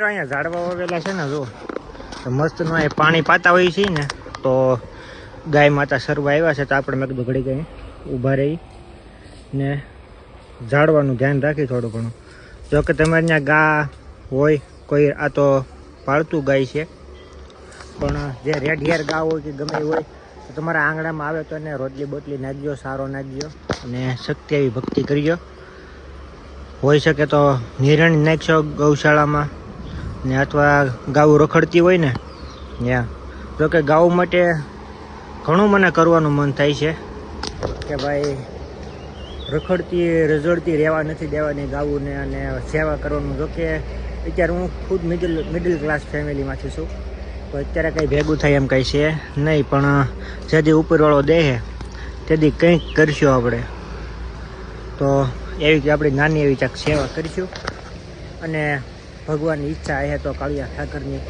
અહીંયા ઝાડવા વાવેલા છે ને, જો મસ્ત નો એ પાણી પાતા હોય છે ને, તો ગાય માતા સરવા આવ્યા છે, તો આપણે મેં કીધું ઘડી કંઈ ઊભા રહી ને ઝાડવાનું ધ્યાન રાખી થોડું ઘણું. જો કે તમારે ત્યાં ગા હોય કોઈ, આ તો પાળતું ગાય છે, પણ જે રેડ હેર ગા હોય કે ગમે હોય તો તમારા આંગણામાં આવે તો એને રોટલી બોટલી નાખજો, સારો નાખજો અને શક્તિ એવી ભક્તિ કરજો. હોઈ શકે તો નિરણ નાખશો ગૌશાળામાં ને, અથવા ગાઉ રખડતી હોય ને ત્યાં. જોકે ગાઉ માટે ઘણું મને કરવાનું મન થાય છે કે ભાઈ રખડતી રઝળતી રહેવા નથી દેવાની ગાઉને અને સેવા કરવાનું. જોકે અત્યારે હું ખુદ મિડલ ક્લાસ ફેમિલીમાંથી છું, તો અત્યારે કંઈ ભેગું થાય એમ કંઈ છે નહીં, પણ જેથી ઉપરવાળો દે તેથી કંઈક કરશું આપણે. તો એવી કે આપણી નાની એવી ચાક સેવા કરીશું, અને ભગવાનની ઈચ્છા છે તો કાળિયા ઠાકરની.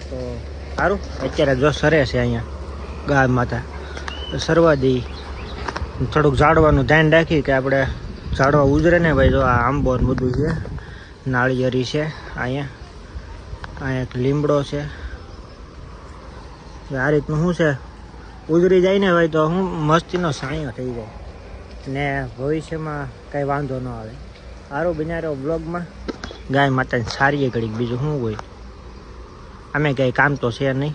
તો સારું, અત્યારે જો સરે છે અહીંયા ગાય માતા, સરવા દઈ. થોડુંક ઝાડવાનું ધ્યાન રાખી કે આપણે ઝાડવા ઉજરે ને ભાઈ. જો આ આંબો ને બધું છે, નાળિયેરી છે, અહીંયા એક લીમડો છે. આ રીતનું શું છે, ઉજરી જાય ને ભાઈ તો હું મસ્તીનો સાયો થઈ જાય ને ભવિષ્યમાં કાંઈ વાંધો ન આવે. સારું બનાવ્યો બ્લોગમાં ગાય માતાની સારી ઘડીક, બીજું શું હોય, અમે કંઈ કામ તો છે નહીં.